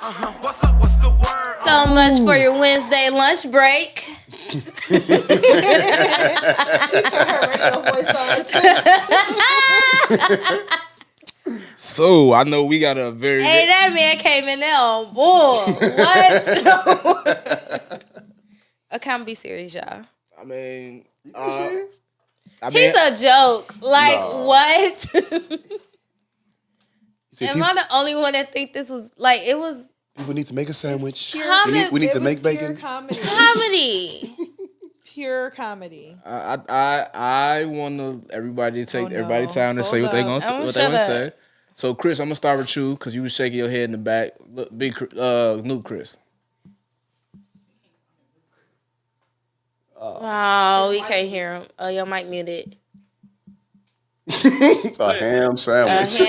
What's up? What's the word? So much for your Wednesday lunch break. She turned her radio voice on. So I know we got a very. Hey, that man came in there on board. What? Okay, I'm be serious, y'all. I mean, He's a joke. Like, what? Am I the only one that think this was like it was? People need to make a sandwich. We need to make bacon. Comedy. Pure comedy. I want everybody to take everybody time to say what they gonna say. So Chris, I'm gonna start with you because you was shaking your head in the back. Look, big new Chris. Wow, we can't hear him. Oh, your mic muted. It's a ham sandwich.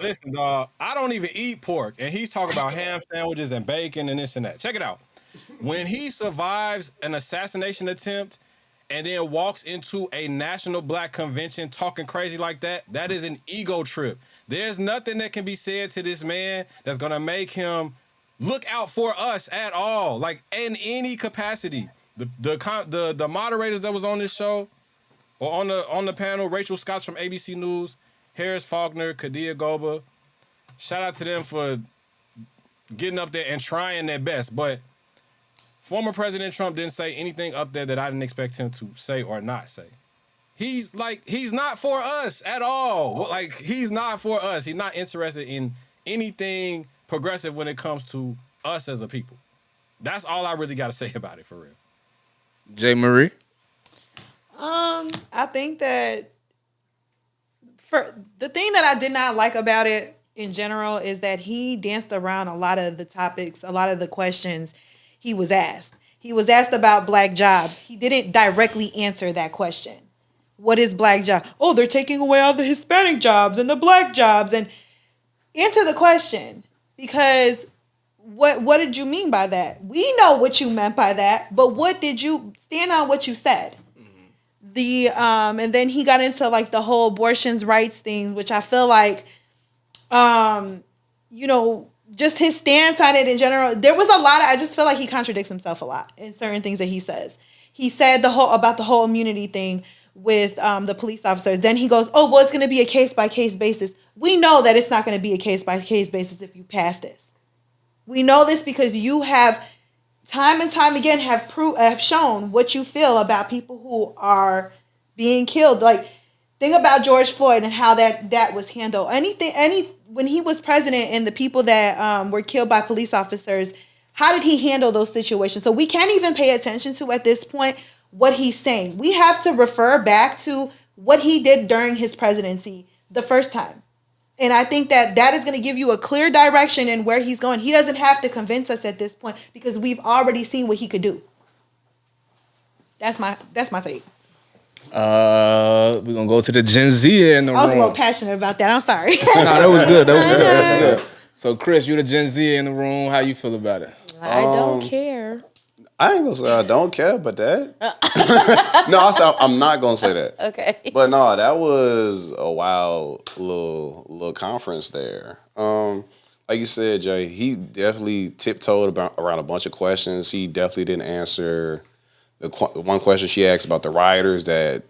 Listen, dog. I don't even eat pork, and he's talking about ham sandwiches and bacon and this and that. Check it out. When he survives an assassination attempt and then walks into a national black convention talking crazy like that, that is an ego trip. There's nothing that can be said to this man that's gonna make him look out for us at all, like in any capacity. The moderators that was on this show or on the panel, Rachel Scott from ABC News, Harris Faulkner, Kadia Goba, shout out to them for getting up there and trying their best. But former President Trump didn't say anything up there that I didn't expect him to say or not say. He's not for us at all. Like, he's not for us. He's not interested in anything progressive when it comes to us as a people. That's all I really got to say about it, for real. J. Marie? I think that for the thing that I did not like about it in general is that he danced around a lot of the topics, a lot of the questions he was asked. He was asked about black jobs. He didn't directly answer that question. What is black job? Oh, they're taking away all the Hispanic jobs and the black jobs. And answer the question, because what did you mean by that? We know what you meant by that, but what did you stand on what you said? And then he got into like the whole abortions rights things, which I feel like, just his stance on it in general. There was a lot I just feel like he contradicts himself a lot in certain things that he says. He said about the whole immunity thing with the police officers. Then he goes, oh, well, it's going to be a case-by-case basis. We know that it's not going to be a case-by-case basis if you pass this. We know this because you have time and time again have shown what you feel about people who are being killed. Like, think about George Floyd and how that was handled. When he was president and the people that were killed by police officers, how did he handle those situations? So we can't even pay attention to at this point what he's saying. We have to refer back to what he did during his presidency the first time. And I think that is going to give you a clear direction in where he's going. He doesn't have to convince us at this point because we've already seen what he could do. That's my take. We're gonna go to the Gen Z in the room. I was a little passionate about that. I'm sorry. No, that was good. That was good. So, Chris, you're the Gen Z in the room. How you feel about it? I don't care. I ain't gonna say I don't care about that. I'm not gonna say that. Okay. But no, that was a wild little conference there. Like you said, Jay, he definitely tiptoed around a bunch of questions. He definitely didn't answer the one question she asked about the rioters that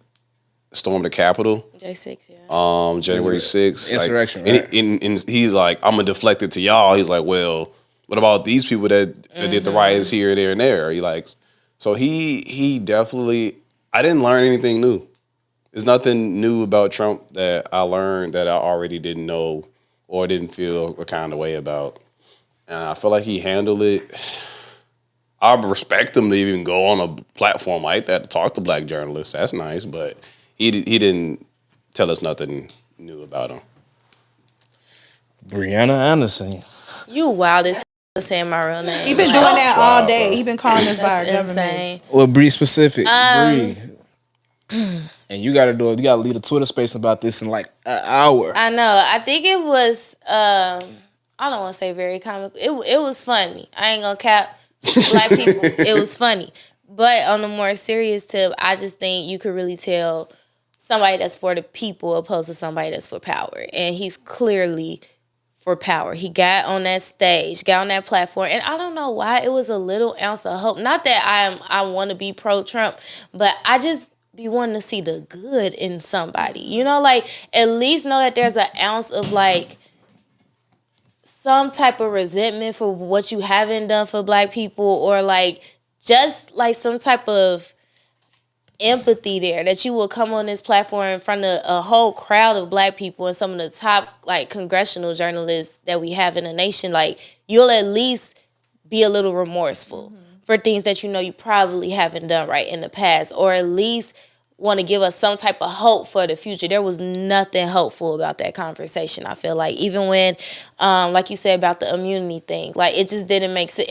stormed the Capitol. J6, yeah. January 6th. Insurrection, like, right? and he's like, I'm gonna deflect it to y'all. He's like, well, what about these people that did the riots here, there, and there? He like, so he definitely. I didn't learn anything new. There's nothing new about Trump that I learned that I already didn't know or didn't feel a kind of way about. And I feel like he handled it. I respect him to even go on a platform like that to talk to black journalists. That's nice, but he didn't tell us nothing new about him. Brianna Anderson. You wild as saying my real name. He been doing that all day. He been calling us by our government. Insane. Well, Bree specific. Bree. And you gotta lead a Twitter space about this in like an hour. I know. I think it was I don't want to say very comical. It was funny. I ain't gonna cap black people. It was funny. But on a more serious tip, I just think you could really tell somebody that's for the people opposed to somebody that's for power. And he's clearly for power. He got on that stage, got on that platform, and I don't know why it was a little ounce of hope. Not that I want to be pro-Trump, but I just be wanting to see the good in somebody. You know, like at least know that there's an ounce of like some type of resentment for what you haven't done for Black people, or like just like some type of empathy there, that you will come on this platform in front of a whole crowd of Black people and some of the top like congressional journalists that we have in the nation. Like you'll at least be a little remorseful for things that you know you probably haven't done right in the past, or at least want to give us some type of hope for the future. There was nothing hopeful about that conversation. I feel like even when, like you said about the immunity thing, like it just didn't make sense.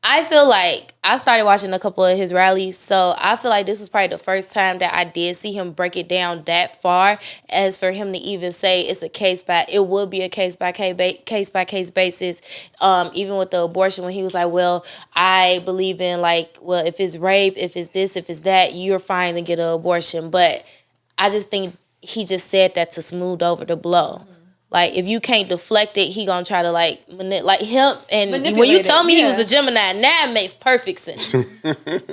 I feel like I started watching a couple of his rallies, so I feel like this was probably the first time that I did see him break it down that far, as for him to even say it would be a case by case basis. Even with the abortion, when he was like, well, I believe in like, well, if it's rape, if it's this, if it's that, you're fine to get an abortion. But I just think he just said that to smooth over the blow. Like, if you can't deflect it, he gonna try to, like him. And when you told me he was a Gemini, now it makes perfect sense.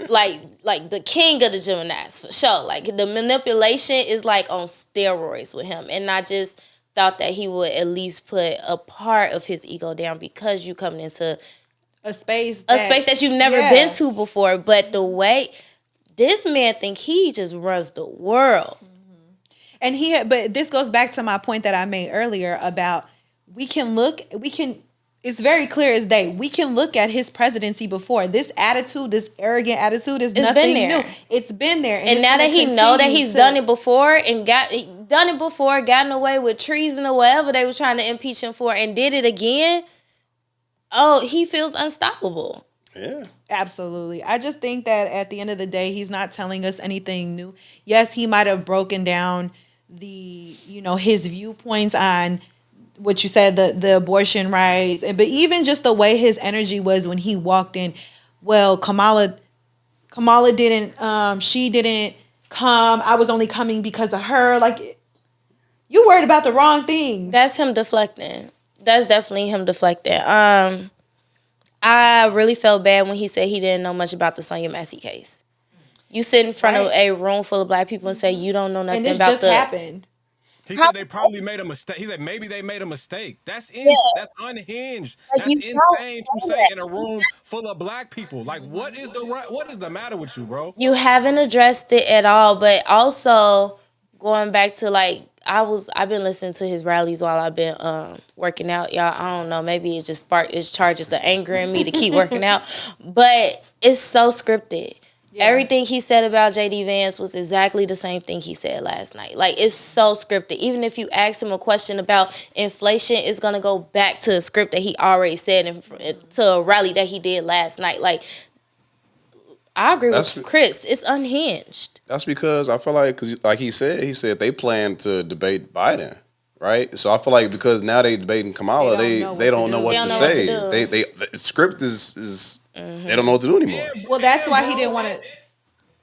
like the king of the Geminis, for sure. Like, the manipulation is, like, on steroids with him. And I just thought that he would at least put a part of his ego down, because you coming into a space that you've never been to before. But the way this man think he just runs the world. And but this goes back to my point that I made earlier about it's very clear as day. We can look at his presidency before. This attitude, this arrogant attitude is nothing new. It's been there. And now that he know that he's done it before and gotten away with treason or whatever they were trying to impeach him for, and did it again, he feels unstoppable. Yeah. Absolutely. I just think that at the end of the day, he's not telling us anything new. Yes, he might have broken down his viewpoints on what you said, the abortion rights, but even just the way his energy was when he walked in. Well, Kamala didn't, she didn't come. I was only coming because of her. Like, you worried about the wrong things. That's him deflecting. That's definitely him deflecting. I really felt bad when he said he didn't know much about the Sonya Massey case. You sit in front of a room full of Black people and say you don't know nothing about just happened. He said they probably made a mistake. He said maybe they made a mistake. That's that's unhinged. Like, that's insane to say in a room full of Black people. Like, what is the matter with you, bro? You haven't addressed it at all. But also going back to, like, I've been listening to his rallies while I've been working out, y'all. I don't know, maybe it charges the anger in me to keep working out, but it's so scripted. Yeah. Everything he said about J.D. Vance was exactly the same thing he said last night. Like, it's so scripted. Even if you ask him a question about inflation, it's gonna go back to a script that he already said to a rally that he did last night. Like, I agree with Chris. It's unhinged. That's because I feel like, like he said they plan to debate Biden, right? So I feel like because now they debating Kamala, they don't know what to say. The script is they don't know what to do anymore. Well, that's why he didn't want to.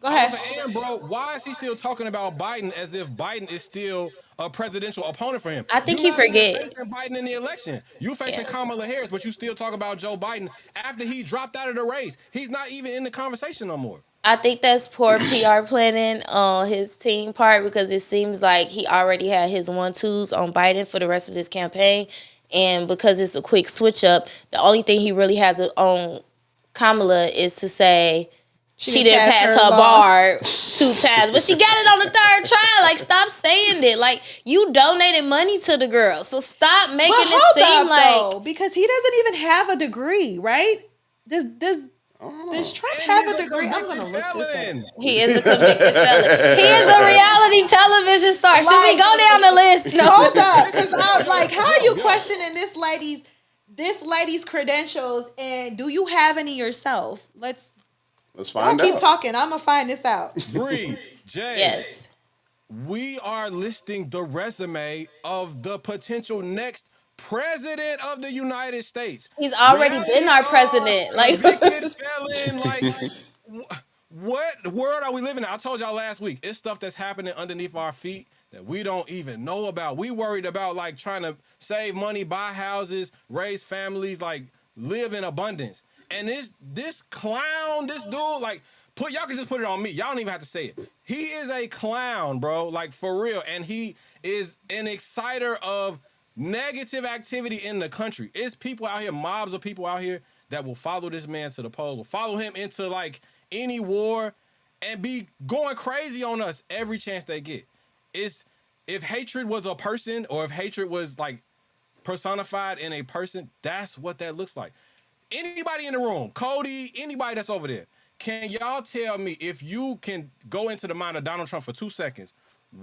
Go ahead. And bro, why is he still talking about Biden as if Biden is still a presidential opponent for him? I think he forget. Facing Biden in the election. You facing Kamala Harris, but you still talk about Joe Biden after he dropped out of the race. He's not even in the conversation no more. I think that's poor PR planning on his team part, because it seems like he already had his 1-2s on Biden for the rest of this campaign. And because it's a quick switch up, the only thing he really has on Kamala is to say she didn't pass her bar 2 times, but she got it on the 3rd try. Like, stop saying it. Like, you donated money to the girl, so stop making it seem like, because he doesn't even have a degree, right? Does Trump have a degree? I'm gonna look this up. He is a convicted felon. He is a reality television star. Should we go down the list? No. Hold up, because I'm like, how are you questioning this lady's credentials, and do you have any yourself? Let's find out. Keep talking. I'm gonna find this out. BREE, Jay. Yes. We are listing the resume of the potential next president of the United States. He's already been our president. Like, felon, like, what world are we living in? I told y'all last week, it's stuff that's happening underneath our feet that we don't even know about. We worried about like trying to save money, buy houses, raise families, like live in abundance. And this clown, this dude, like y'all can just put it on me. Y'all don't even have to say it. He is a clown, bro, like for real. And he is an exciter of negative activity in the country. It's people out here, mobs of people out here that will follow this man to the polls, will follow him into like any war and be going crazy on us every chance they get. It's if hatred was a person or if hatred was like personified in a person, that's what that looks like. Anybody in the room, CODY, anybody that's over there, can y'all tell me if you can go into the mind of Donald Trump for 2 seconds,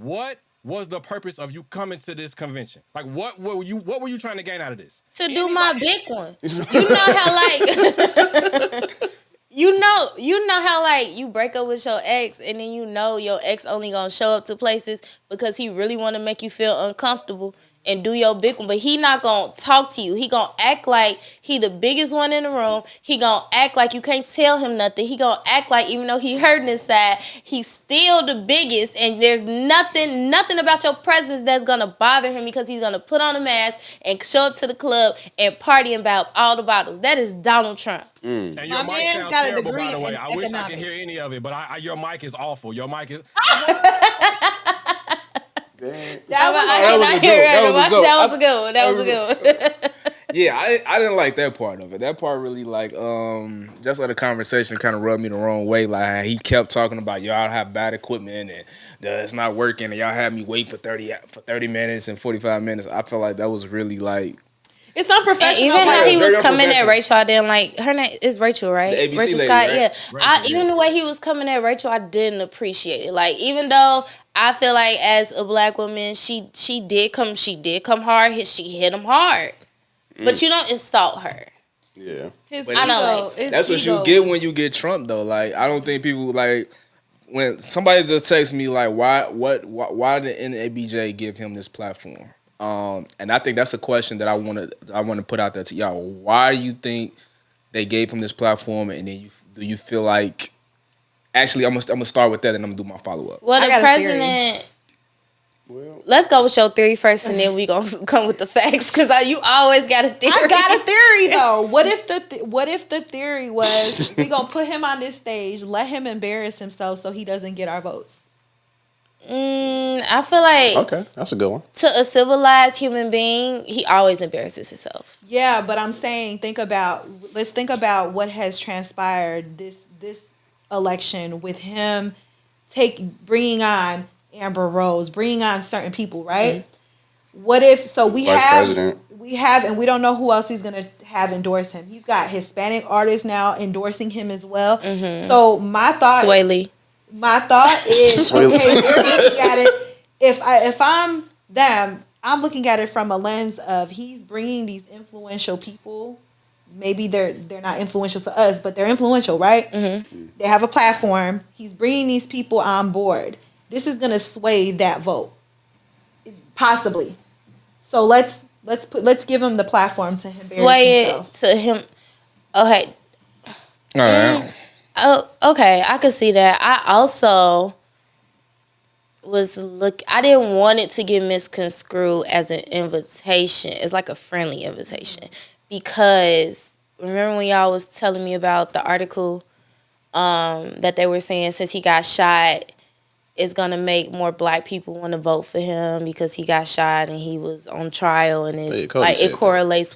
what was the purpose of you coming to this convention? Like, what were you trying to gain out of this? To do my big one. You know how like you know how like you break up with your ex and then you know your ex only gonna show up to places because he really want to make you feel uncomfortable and do your big one, but he not gonna talk to you. He gonna act like he the biggest one in the room. He gonna act like you can't tell him nothing. He gonna act like even though he hurting inside, he's still the biggest, and there's nothing about your presence that's gonna bother him because he's gonna put on a mask and show up to the club and party about all the bottles. That is Donald Trump. And your My mic man's sounds got a terrible, degree by the way. in I wish I could economics. hear any of it, but your mic is awful. Your mic is. That was a good one. Yeah, I didn't like that part of it. That part really like just like the conversation kind of rubbed me the wrong way. Like he kept talking about y'all have bad equipment and it's not working, and y'all had me wait for 30 minutes and 45 minutes. I felt like that was really like. It's unprofessional. And even how he was very coming at unprofessional. Rachel, I didn't like her name is Rachel, right? The ABC Rachel lady, Scott, right? yeah. Rachel, Even the way he was coming at Rachel, I didn't appreciate it. Like even though I feel like as a black woman, she did come hard. She hit him hard, but you don't insult her. Yeah. His But I ego, know. his That's what ego you get was- when you get Trump, though. Like, I don't think people like when somebody just texts me like, why did NABJ give him this platform? And I think that's a question that I want to put out there to y'all. Why do you think they gave him this platform? And then do you feel like actually I'm gonna start with that and I'm gonna do my follow up. Well, I the got a president. Well, Let's go with your theory first, and then we gonna come with the facts. Cause you always got a theory. I got a theory though. What if the theory was we gonna put him on this stage, let him embarrass himself so he doesn't get our votes? I feel like okay, that's a good one. to a civilized human being, he always embarrasses himself. Yeah, but I'm saying let's think about what has transpired this election with him bringing on Amber Rose, bringing on certain people, right? Mm-hmm. What if we Vice have President. And we don't know who else he's gonna have endorse him. He's got Hispanic artists now endorsing him as well. Mm-hmm. So my thought, Sway Lee. My thought is, okay, we're looking at it. If I'm them, I'm looking at it from a lens of he's bringing these influential people. Maybe they're not influential to us, but they're influential, right? Mm-hmm. They have a platform. He's bringing these people on board. This is gonna sway that vote, possibly. So let's give him the platform to sway himself. It to him. Okay. All right. Oh, okay. I could see that. I also I didn't want it to get misconstrued as an invitation. It's like a friendly invitation. Because remember when y'all was telling me about the article that they were saying since he got shot, it's gonna make more black people want to vote for him because he got shot and he was on trial, and it's it correlates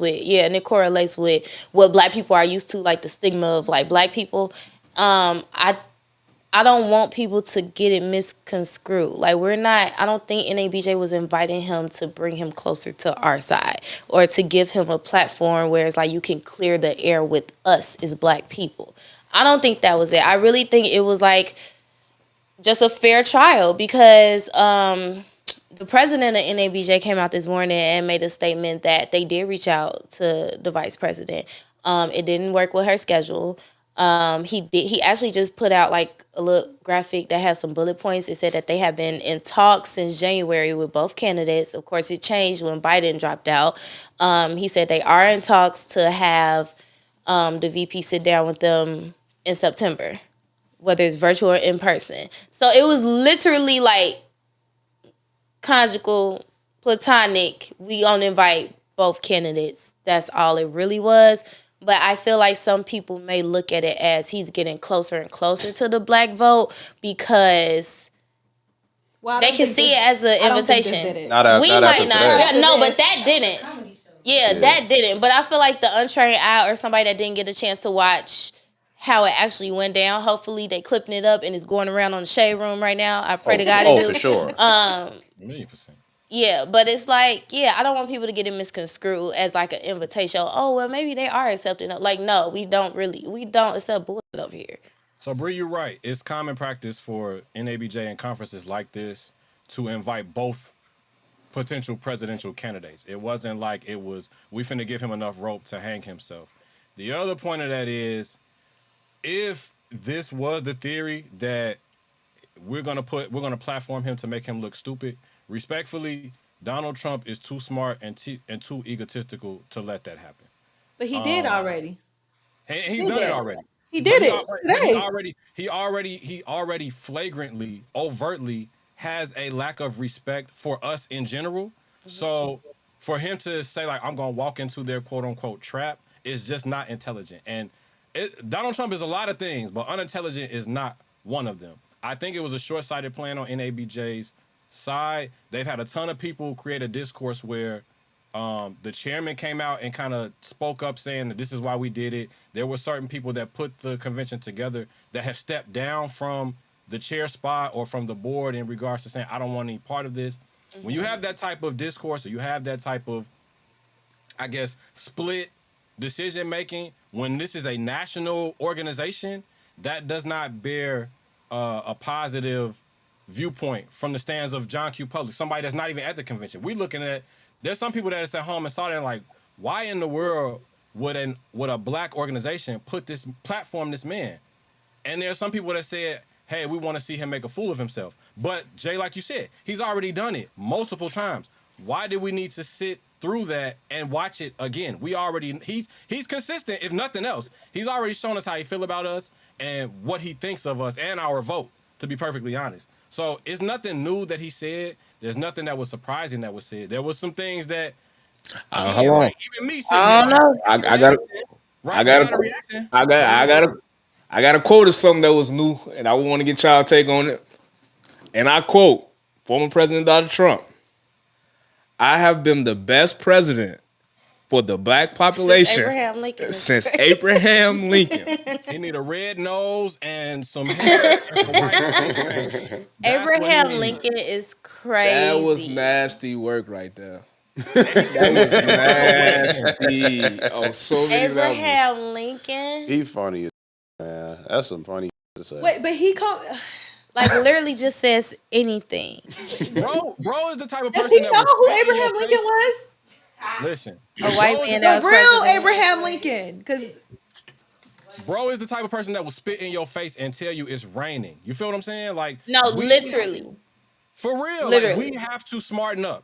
with what black people are used to, like the stigma of like black people. I don't want people to get it misconstrued. Like I don't think NABJ was inviting him to bring him closer to our side or to give him a platform where it's like you can clear the air with us as black people. I don't think that was it. I really think it was like just a fair trial because the president of NABJ came out this morning and made a statement that they did reach out to the vice president. It didn't work with her schedule. He actually just put out like a little graphic that has some bullet points. It said that they have been in talks since January with both candidates. Of course, it changed when Biden dropped out. He said they are in talks to have the VP sit down with them in September, whether it's virtual or in person. So it was literally like conjugal, platonic. We gonna invite both candidates. That's all it really was. But I feel like some people may look at it as he's getting closer and closer to the black vote because they can see it as an invitation. We Not might after not. today. Yeah, no, but that didn't. Yeah, that didn't. But I feel like the untrained eye or somebody that didn't get a chance to watch how it actually went down. Hopefully they clipping it up and it's going around on the shade room right now. I pray to God it do. For sure. 1,000,000%. Yeah, but it's like, I don't want people to get it misconstrued as like an invitation. Oh, well, maybe they are accepting it. Like, no, we don't accept bullshit over here. So, Bree, you're right. It's common practice for NABJ and conferences like this to invite both potential presidential candidates. It wasn't like it was, we finna give him enough rope to hang himself. The other point of that is, if this was the theory that we're gonna platform him to make him look stupid, respectfully, Donald Trump is too smart and too egotistical to let that happen. But he did already. He's done it already. He did it today. He already flagrantly, overtly has a lack of respect for us in general. So for him to say like, I'm gonna walk into their quote unquote trap is just not intelligent. And Donald Trump is a lot of things, but unintelligent is not one of them. I think it was a short-sighted plan on NABJ's side. They've had a ton of people create a discourse where the chairman came out and kind of spoke up saying that this is why we did it. There were certain people that put the convention together that have stepped down from the chair spot or from the board in regards to saying, I don't want any part of this. When you have that type of discourse or you have that type of, I guess, split decision making, when this is a national organization, that does not bear a positive viewpoint from the stands of John Q. Public, somebody that's not even at the convention. We looking at, there's some people that is at home and saw that and like, why in the world would a black organization put this platform this man? And there's some people that said, hey, we want to see him make a fool of himself. But Jay, like you said, he's already done it multiple times. Why do we need to sit through that and watch it again? He's consistent, if nothing else. He's already shown us how he feel about us and what he thinks of us and our vote, to be perfectly honest. So it's nothing new that he said. There's nothing that was surprising that was said. There was some things that Hold on. like, even me sitting there, like, I got a quote of something that was new, and I want to get y'all take on it. And I quote former President Donald Trump: "I have been the best president for the black population since Abraham Lincoln." He need a red nose and some hair. And some white Abraham Lincoln is crazy. That was nasty work right there. That was nasty. Oh, so many Abraham levels. Lincoln. He funny, man. That's some funny to say. Wait, but he like literally just says anything. Bro is the type of person Does he that know will who spit in Abraham your Lincoln face. was? Listen, A white man The that was real president. Abraham Lincoln. Because bro is the type of person that will spit in your face and tell you it's raining. You feel what I'm saying? Like, No, literally. for real. Literally. Like, we have to smarten up.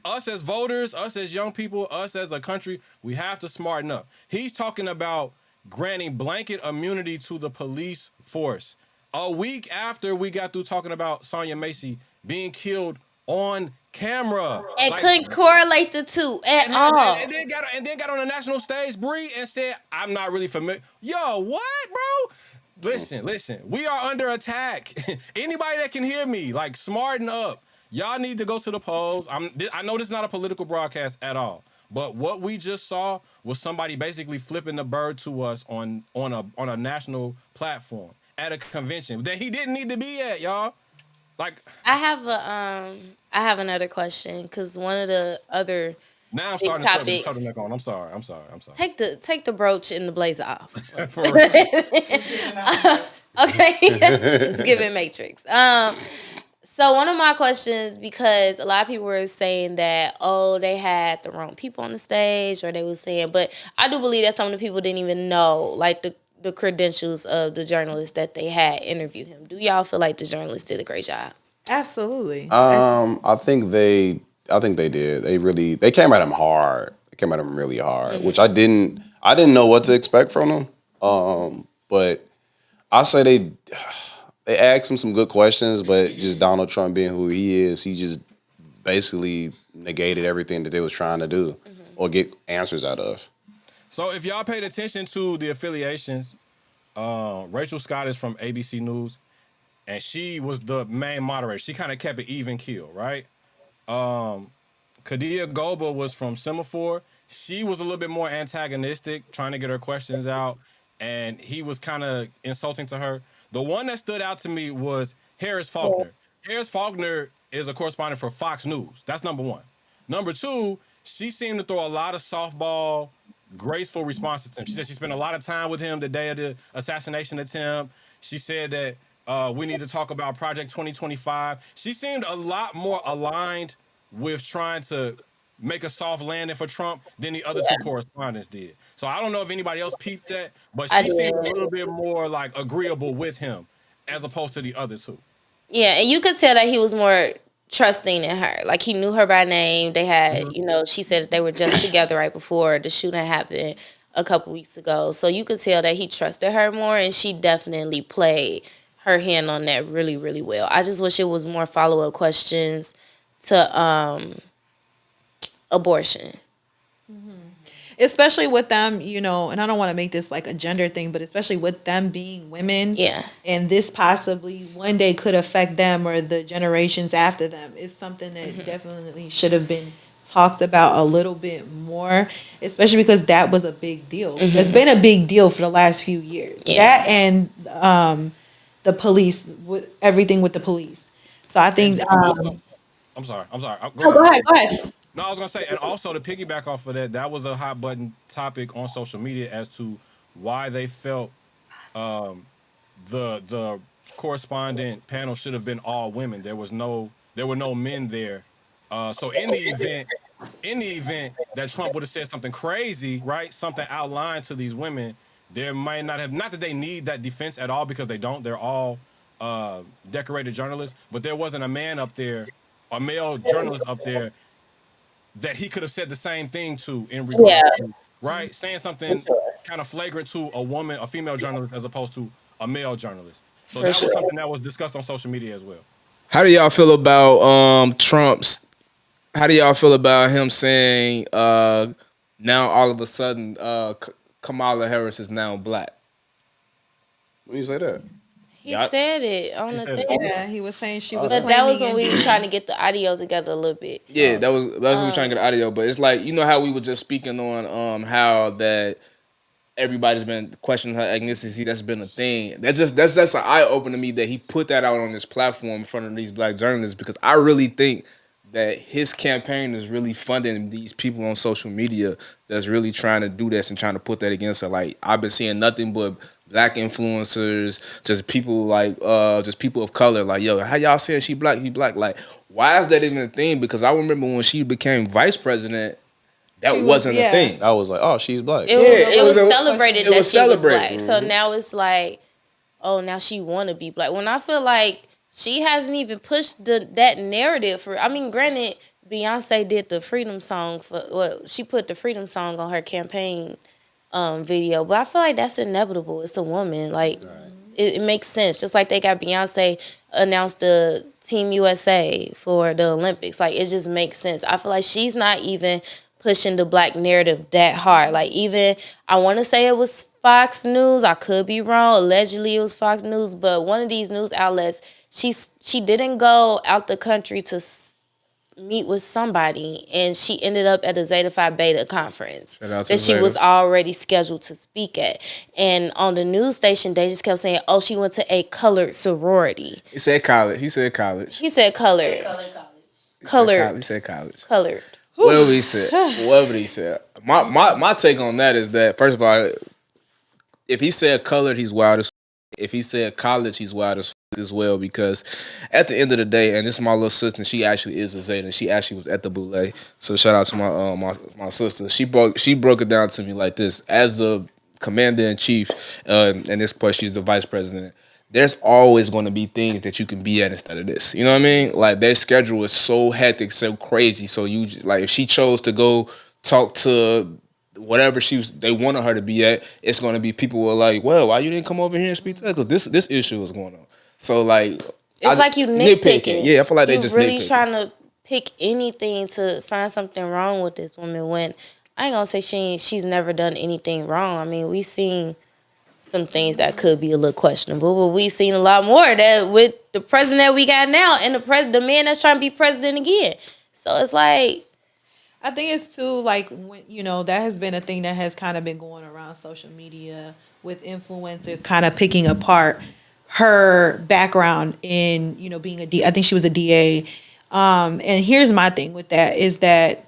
Us as voters, us as young people, us as a country, we have to smarten up. He's talking about granting blanket immunity to the police force a week after we got through talking about Sonya Macy being killed on camera. And couldn't correlate the two at all. And then got on the national stage, Bree, and said, I'm not really familiar. Yo, what, bro? Listen. We are under attack. Anybody that can hear me, like, smarten up. Y'all need to go to the polls. I know this is not a political broadcast at all, but what we just saw was somebody basically flipping the bird to us on a national platform at a convention that he didn't need to be at, y'all. Like, I have another question because one of the other now I'm big starting to topics. turn the neck on. I'm sorry. Take the brooch and the blazer off. For real. Okay, it's giving Matrix. So one of my questions, because a lot of people were saying that, oh, they had the wrong people on the stage, or they were saying, but I do believe that some of the people didn't even know, like, the credentials of the journalist that they had interviewed him. Do y'all feel like the journalist did a great job? absolutely. I think they did. They came at him hard. They came at him really hard, which I didn't know what to expect from them. But I say they asked him some good questions, but just Donald Trump being who he is, he just basically negated everything that they was trying to do or get answers out of. So if y'all paid attention to the affiliations, Rachel Scott is from ABC News, and she was the main moderator. She kind of kept it even keel, right? Kadia Goba was from Semaphore. She was a little bit more antagonistic, trying to get her questions out, and he was kind of insulting to her. The one that stood out to me was Harris Faulkner. Harris Faulkner is a correspondent for Fox News. That's number one. Number two, she seemed to throw a lot of softball, graceful responses to him. She said she spent a lot of time with him the day of the assassination attempt. She said that we need to talk about Project 2025. She seemed a lot more aligned with trying to make a soft landing for Trump than the other two correspondents did. So I don't know if anybody else peeped that, but I she seemed a did. little bit more like agreeable with him as opposed to the other two. Yeah, and you could tell that he was more trusting in her. Like he knew her by name. They had, she said that they were just together right before the shooting happened a couple weeks ago. So you could tell that he trusted her more, and she definitely played her hand on that really, really well. I just wish it was more follow-up questions to abortion. Especially with them, and I don't want to make this like a gender thing, but especially with them being women. Yeah. And this possibly one day could affect them or the generations after them. It's something that definitely should have been talked about a little bit more, especially because that was a big deal. It's been a big deal for the last few years. Yeah. That and the police, with everything with the police. So I think. I'm sorry. Go ahead. No, I was gonna say, and also to piggyback off of that, that was a hot button topic on social media as to why they felt the correspondent panel should have been all women. There were no men there. So in the event that Trump would have said something crazy, right, something outlined to these women, there might not that they need that defense at all, because they don't. They're all decorated journalists, but there wasn't a man up there, a male journalist up there, that he could have said the same thing to in regards to, right? Saying something kind of flagrant to a female journalist as opposed to a male journalist. So that was something that was discussed on social media as well. How do y'all feel about Trump's? How do y'all feel about him saying now all of a sudden Kamala Harris is now black? When you say that? He said it on the thing. Yeah, he was saying she was. But that was when we were trying to get the audio together a little bit. Yeah, that was when we were trying to get the audio. But it's like, how we were just speaking on how that everybody's been questioning her ethnicity. That's been a thing. That's just an eye opener to me that he put that out on this platform in front of these black journalists, because I really think that his campaign is really funding these people on social media that's really trying to do this and trying to put that against her. Like, I've been seeing nothing but black influencers, just people like just people of color, like, yo, how y'all saying she black, he black? Like, why is that even a thing? Because I remember when she became vice president, that wasn't a thing. I was like, oh, she's black. It was celebrated that she was black. Mm-hmm. So now it's like, oh, now she want to be black. When I feel like she hasn't even pushed that narrative for. I mean, granted, Beyonce did the freedom song she put the freedom song on her campaign video, but I feel like that's inevitable. It's a woman. Like, it makes sense. Just like they got Beyonce announced the Team USA for the Olympics. Like, it just makes sense. I feel like she's not even pushing the black narrative that hard. Like, even, I want to say it was Fox News. I could be wrong. Allegedly, it was Fox News. But one of these news outlets, she didn't go out the country to meet with somebody, and she ended up at a Zeta Phi Beta conference that she was already scheduled to speak at. And on the news station, they just kept saying, oh, she went to a colored sorority. He said college. He said colored. He said colored. Colored. He said college. Colored. Whatever he said. My take on that is that, first of all, if he said colored, he's wild as. If he said college, he's wild as well, because at the end of the day, and this is my little sister, she actually is a Zeta, and she actually was at the Boulay. So shout out to my sister. She broke it down to me like this: as the commander in chief, and this part she's the vice president. There's always going to be things that you can be at instead of this. You know what I mean? Like, their schedule is so hectic, so crazy. So you like, if she chose to go talk to whatever they wanted her to be at, it's going to be people who are like, well, why you didn't come over here and speak to her? Because this issue is going on. So, like, it's like you nitpicking. Yeah, I feel like they just really nitpicking. trying to pick anything to find something wrong with this woman when I ain't gonna say she's never done anything wrong. I mean, we seen some things that could be a little questionable, but we seen a lot more that with the president we got now and the man that's trying to be president again. So it's like, I think it's too like when that has been a thing that has kind of been going around social media with influencers kind of picking apart her background in being a D. I think she was a DA. And here's my thing with that is that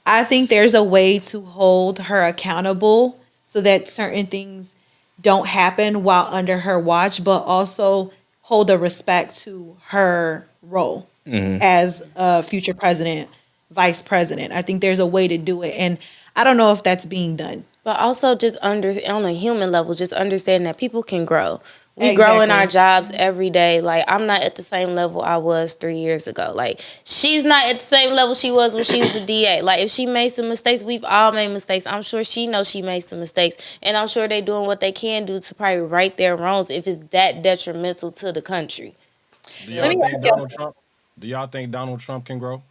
I think there's a way to hold her accountable so that certain things don't happen while under her watch, but also hold a respect to her role as a future president, vice president. I think there's a way to do it, and I don't know if that's being done. but also just on a human level, just understand that people can grow. We grow in our jobs every day. Like, I'm not at the same level I was 3 years ago. Like, she's not at the same level she was when she was the DA. Like, if she made some mistakes, we've all made mistakes. I'm sure she knows she made some mistakes. And I'm sure they're doing what they can do to probably right their wrongs if it's that detrimental to the country. Do y'all think Donald Trump can grow?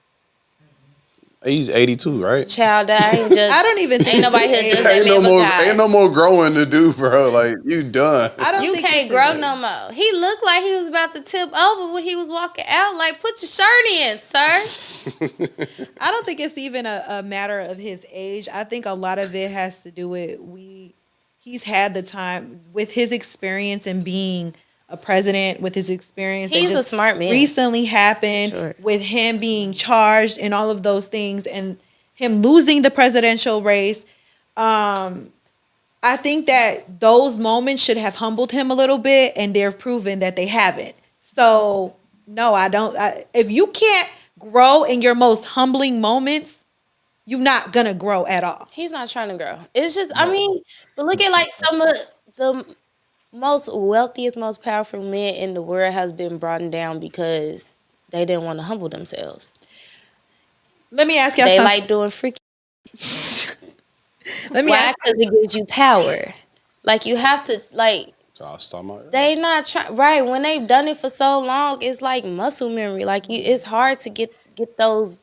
He's 82, right? Child, I ain't just. I don't even think Ain't nobody here he's judge that man but God. Ain't no more growing to do, bro. Like, you done. I don't You think can't it's grow his no age. more. He looked like he was about to tip over when he was walking out. Like, put your shirt in, sir. I don't think it's even a matter of his age. I think a lot of it has to do with he's had the time with his experience in being a president, with his experience. He's that a just smart man. Recently happened Sure. with him being charged and all of those things and him losing the presidential race. I think that those moments should have humbled him a little bit, and they're proven that they haven't. So, no, I don't. If you can't grow in your most humbling moments, you're not going to grow at all. He's not trying to grow. It's just, I mean, but look at like some of the most wealthiest, most powerful men in the world has been brought down because they didn't want to humble themselves. Let me ask y'all They something. like doing freaky. Let me Why? ask. Because it gives you power. Like, you have to, like, they not trying, right? When they've done it for so long, it's like muscle memory. Like, it's hard to get those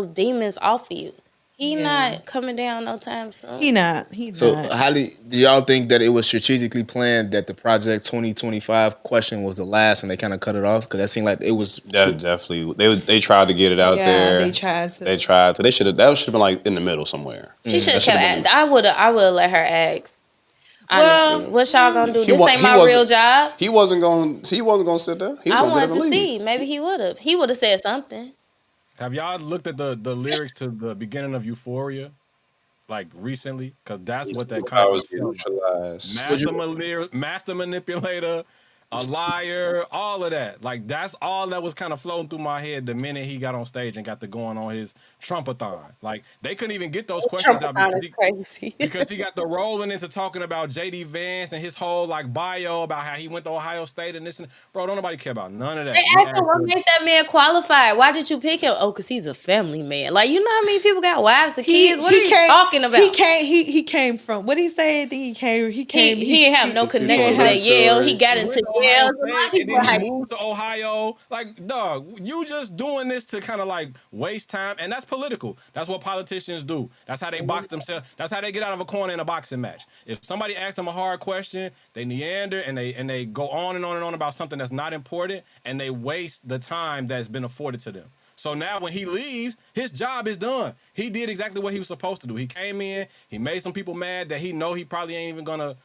demons off of you. He not coming down no time soon. He not. He's So not. how do y'all think that it was strategically planned that the Project 2025 question was the last and they kind of cut it off? Because that seemed like it was. That definitely. They tried to get it out there. They tried to. They tried to. That should have been like in the middle somewhere. She should have kept. I would have let her ask. Honestly, what y'all gonna do? This ain't my real job. He wasn't going to sit there. He was I gonna wanted get up to and see. leave. Maybe he would have. He would have said something. Have y'all looked at the lyrics to the beginning of Euphoria, like recently? Because that's what that I was concept felt like. Master manipulator, a liar, all of that. Like, that's all that was kind of floating through my head the minute he got on stage and got to going on his Trumpathon. Like, they couldn't even get those questions out Crazy. because he got the rolling into talking about J.D. Vance and his whole like bio about how he went to Ohio State and this and bro. Don't nobody care about none of that. They asked him what makes that man qualified. Why did you pick him? Oh, because he's a family man. Like, you know how many people got wives and kids? What are you talking about? He came from. What did he say? I think he came. He didn't have no connections at Yale. He got into Yale. And then he moved to Ohio. Like, dog, you just doing this to kind of like waste time, and that's political. That's what politicians do. That's how they box themselves. That's how they get out of a corner in a boxing match. If somebody asks them a hard question, they meander and they go on and on and on about something that's not important, and they waste the time that's been afforded to them. So now when he leaves, his job is done. He did exactly what he was supposed to do. He came in, he made some people mad that he know he probably ain't even gonna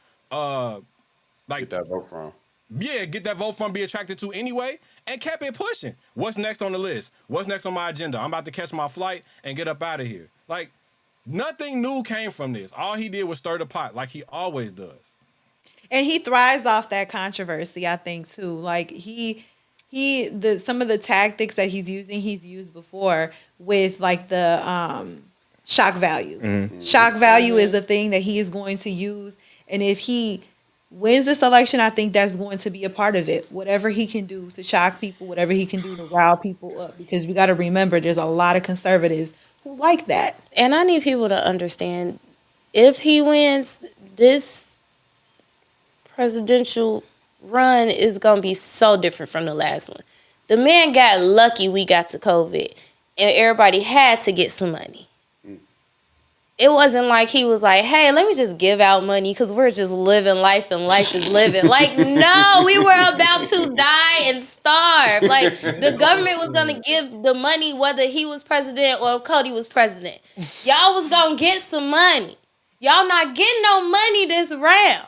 Get that vote from. Yeah, get that vote from, be attracted to anyway, and kept it pushing. What's next on the list? What's next on my agenda? I'm about to catch my flight and get up out of here. Like, nothing new came from this. All he did was stir the pot like he always does. And he thrives off that controversy, I think, too. Like, some of the tactics that he's used before with like the shock value. Mm-hmm. Shock value is a thing that he is going to use, and if he wins this election, I think that's going to be a part of it. Whatever he can do to shock people, whatever he can do to rile people up, because we got to remember there's a lot of conservatives who like that. And I need people to understand, if he wins, this presidential run is going to be so different from the last one. The man got lucky we got to COVID. and everybody had to get some money. It wasn't like he was like, hey, let me just give out money because we're just living life and life is living. Like, no, we were about to die and starve. Like, the government was going to give the money whether he was president or CODY was president. Y'all was going to get some money. Y'all not getting no money this round.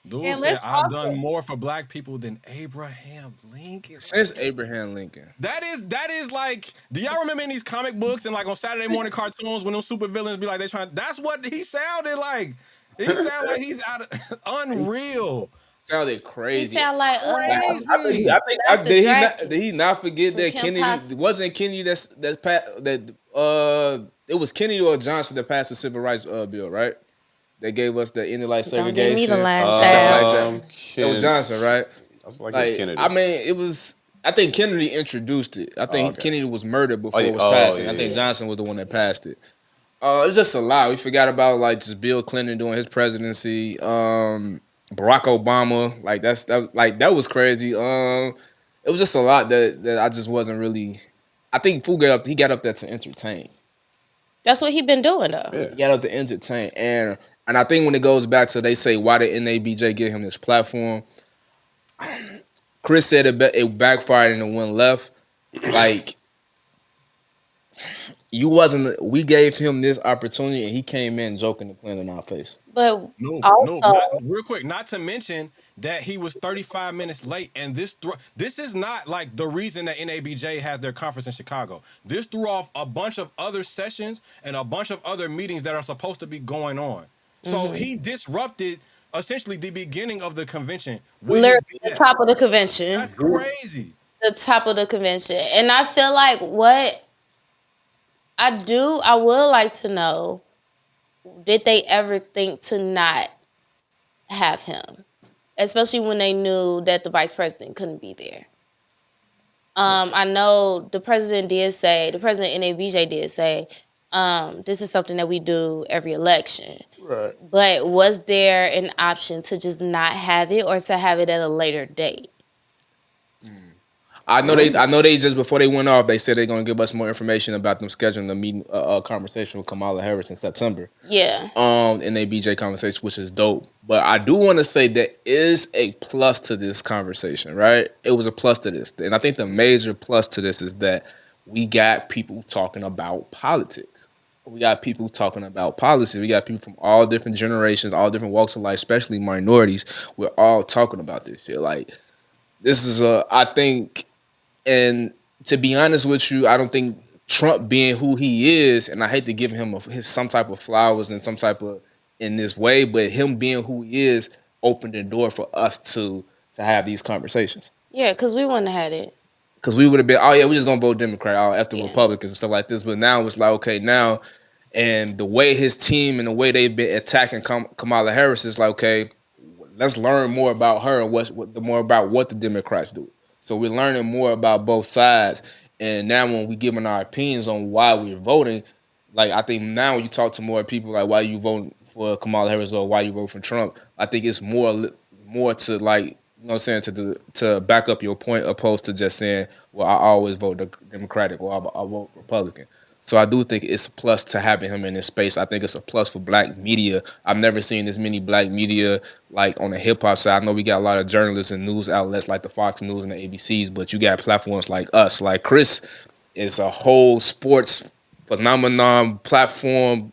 Dude And said, let's I've also- done more for black people than Abraham Lincoln. Since Abraham Lincoln. That is like, do y'all remember in these comic books and like on Saturday morning cartoons when them super villains be like they trying? That's what he sounded like. He sounded like he's out of unreal. Sounded He crazy. sound like Crazy. Did he not forget From that Kim Kennedy Possible. wasn't Kennedy it was Kennedy or Johnson that passed the civil rights bill, right? They gave us the end of life Don't segregation. give me the line, stuff child. like that. It was Johnson, right? I feel like it's Kennedy. I mean, it was. I think Kennedy introduced it. I think Kennedy was murdered before it was passed. I think Johnson was the one that passed it. It's just a lot. We forgot about like just Bill Clinton during his presidency. Barack Obama, that was crazy. It was just a lot that I just wasn't really. I think he got up there to entertain. That's what he been doing though. Yeah. He got up to entertain, and I think when it goes back to they say why did NABJ give him this platform? Chris said it backfired and it went left. Like we gave him this opportunity and he came in joking and playing in our face. But No, real quick, not to mention that he was 35 minutes late, and this is not like the reason that NABJ has their conference in Chicago. This threw off a bunch of other sessions and a bunch of other meetings that are supposed to be going on. So he disrupted essentially the beginning of the convention. Literally the top of the convention. That's crazy. The top of the convention. And I feel like what I would like to know, did they ever think to not have him? Especially when they knew that the vice president couldn't be there. I know the president NABJ did say, this is something that we do every election. Right. But was there an option to just not have it or to have it at a later date? I know they just before they went off, they said they're gonna give us more information about them scheduling the meeting conversation with Kamala Harris in September. Yeah. In a BJ conversation, which is dope. But I do want to say there is a plus to this conversation, right? It was a plus to this. And I think the major plus to this is that we got people talking about politics. We got people talking about policy. We got people from all different generations, all different walks of life, especially minorities. We're all talking about this shit. Like, this is I think, and to be honest with you, I don't think Trump being who he is, and I hate to give him some type of flowers and some type of in this way, but him being who he is opened the door for us to have these conversations. Yeah, because we wouldn't have had it. Because we would have been, oh yeah, we're just gonna vote Democrat after Republicans and stuff like this. But now it's like, okay, now, and the way his team and the way they've been attacking Kamala Harris is like, okay, let's learn more about her and more about what the Democrats do. So we're learning more about both sides. And now when we're giving our opinions on why we're voting, like I think now when you talk to more people, like why you voting for Kamala Harris or why you vote for Trump, I think it's more to like, you know what I'm saying, to back up your point opposed to just saying, well, I always vote Democratic or I vote Republican. So I do think it's a plus to having him in this space. I think it's a plus for black media. I've never seen this many black media like on the hip hop side. I know we got a lot of journalists and news outlets like the Fox News and the ABCs, but you got platforms like us. Like Chris is a whole sports phenomenon platform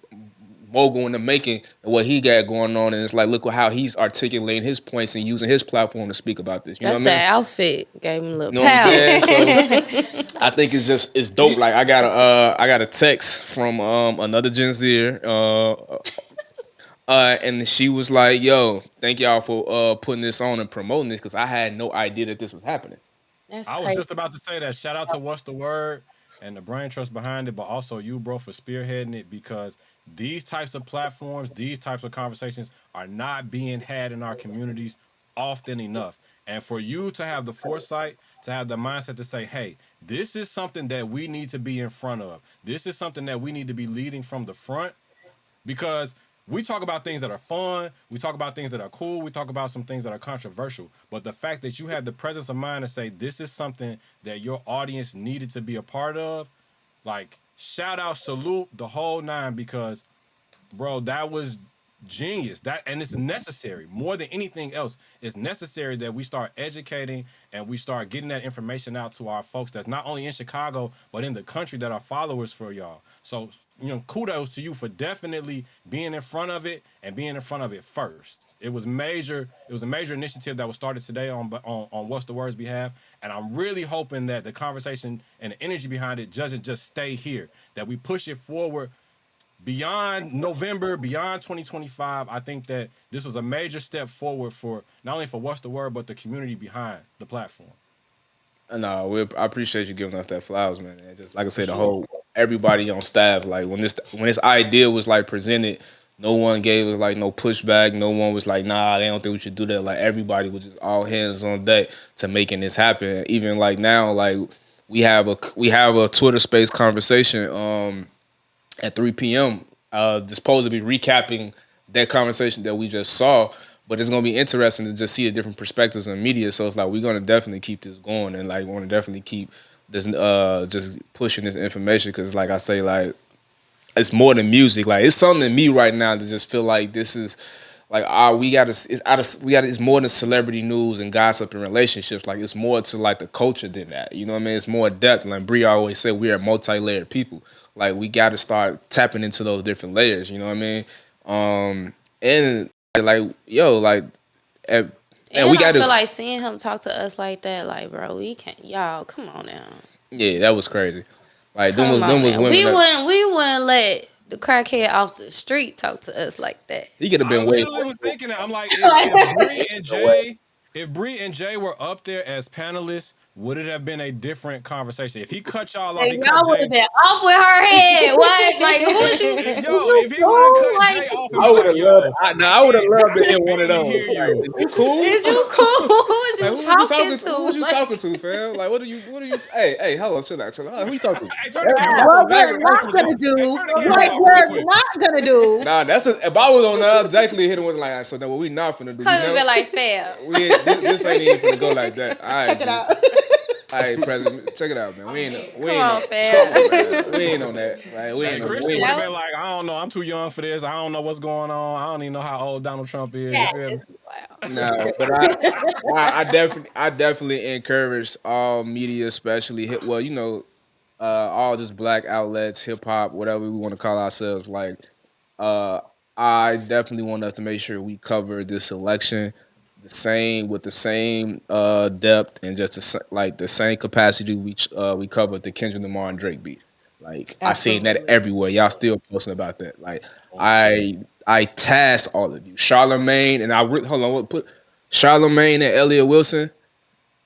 mogul in the making and what he got going on, and it's like look how he's articulating his points and using his platform to speak about this. You know what I mean? That outfit gave him a little You know what I'm power. saying? So I think it's dope. Like I got a text from another Gen Zer, and she was like, "Yo, thank y'all for putting this on and promoting this because I had no idea that this was happening." That's I crazy. was just about to say that. Shout out to What's the Word and the brain trust behind it, but also you, bro, for spearheading it because these types of platforms, these types of conversations are not being had in our communities often enough. And for you to have the foresight, to have the mindset to say, hey, this is something that we need to be in front of. This is something that we need to be leading from the front because we talk about things that are fun. We talk about things that are cool. We talk about some things that are controversial. But the fact that you have the presence of mind to say this is something that your audience needed to be a part of, like shout out, salute the whole nine, because bro, that was genius. And it's necessary more than anything else. It's necessary that we start educating and we start getting that information out to our folks that's not only in Chicago but in the country that are followers for y'all. So, kudos to you for definitely being in front of it and being in front of it first. It was major. It was a major initiative that was started today on What's the Word's behalf, and I'm really hoping that the conversation and the energy behind it doesn't just stay here. That we push it forward beyond November, beyond 2025. I think that this was a major step forward for not only for What's the Word, but the community behind the platform. No, I appreciate you giving us that flowers, man. And just like I said, the whole everybody on staff, like when this idea was like presented, no one gave us like no pushback. No one was like, nah, they don't think we should do that. Like everybody was just all hands on deck to making this happen. Even like now, like we have a Twitter space conversation at 3 p.m. Supposed to be recapping that conversation that we just saw. But it's gonna be interesting to just see the different perspectives in the media. So it's like we're gonna definitely keep this going, and like we're gonna definitely keep this just pushing this information, because like I say, like it's more than music. Like it's something in me right now to just feel like this is like it's more than celebrity news and gossip and relationships. Like it's more to like the culture than that. You know what I mean? It's more depth. Like BREE always said, we are multi-layered people. Like we got to start tapping into those different layers. You know what I mean? And like yo, like and we got to feel like seeing him talk to us like that. Like, bro, we can't. Y'all, come on now. Yeah, that was crazy. Like them was women. We wouldn't let the crackhead off the street talk to us like that. He could have been I way. literally was thinking that. I'm like, if Bree and Jay were up there as panelists, would it have been a different conversation? If he cut y'all off, Y'all would have been off with her head. What? Like, who would you? If he would have cut Jay off, I would have loved. I would have loved to hear one of those. Hear you. Like, you cool? Is you cool? Who was you talking to? Who was you talking to, fam? Like, what are you? Hey, hold on, chill out. Who you talking to? Hey, turn the camera What off. we're not gonna do. Turn the camera What off we're real quick. not gonna do. Nah, if I was on the other, definitely hit him with like, so now what we not finna do? Cause we like fair. This ain't even finna go like that. All right, Check it out. All right, President, check it out, man. We ain't on that. Like, we ain't on Chris would have been like, I don't know, I'm too young for this. I don't know what's going on. I don't even know how old Donald Trump is. Wow. No, but I definitely encourage all media, especially all just black outlets, hip hop, whatever we want to call ourselves. Like, I definitely want us to make sure we cover this election with the same depth and just the same capacity we covered the Kendrick Lamar and Drake beef. Like I seen that everywhere. Y'all still posting about that. Like I tasked all of you, Charlamagne, and put Charlamagne and Elliot Wilson,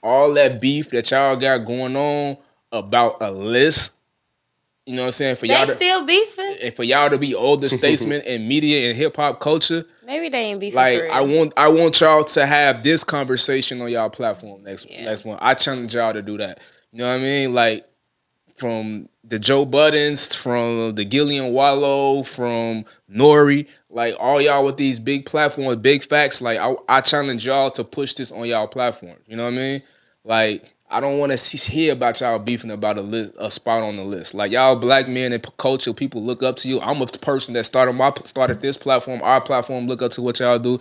all that beef that y'all got going on about a list. You know what I'm saying? They still beefing. And for y'all to be older statesmen in media and hip hop culture. Maybe they ain't beefing. Like for real. I want y'all to have this conversation on y'all platform next one. I challenge y'all to do that. You know what I mean? Like from the Joe Buddens, from the Gillian Wallow, from Nori, like all y'all with these big platforms, big facts. Like I challenge y'all to push this on y'all platform. You know what I mean? Like I don't want to hear about y'all beefing about a spot on the list. Like y'all black men in culture, people look up to you. I'm a person that started this platform, our platform, look up to what y'all do.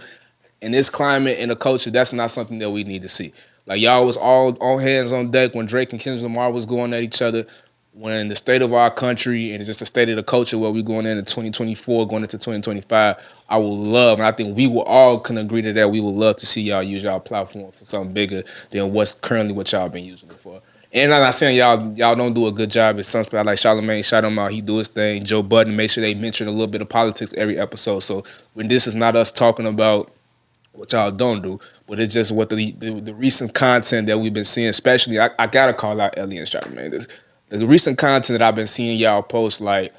In this climate and the culture, that's not something that we need to see. Like y'all was all hands on deck when Drake and Kendrick Lamar was going at each other. When the state of our country and just the state of the culture where we're going into 2024, going into 2025, I would love, and I think we will all can agree to that, we would love to see y'all use y'all platform for something bigger than what y'all been using it for. And I'm not saying y'all don't do a good job at some spot. Like Charlamagne, shout him out, he do his thing. Joe Budden, make sure they mention a little bit of politics every episode. So when this is not us talking about what y'all don't do, but it's just what the recent content that we've been seeing, especially, I gotta call out Ellie and Charlamagne. The recent content that I've been seeing y'all post, like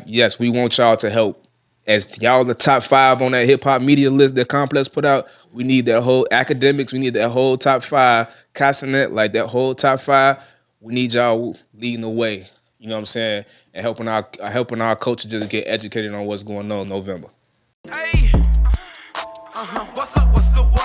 yes, we want y'all to help. As y'all the top 5 on that hip hop media list that Complex put out, we need that whole academics, we need that whole top 5, Castanet, like that whole top 5. We need y'all leading the way. You know what I'm saying? And helping our culture just get educated on what's going on in November. Hey, what's up? What's the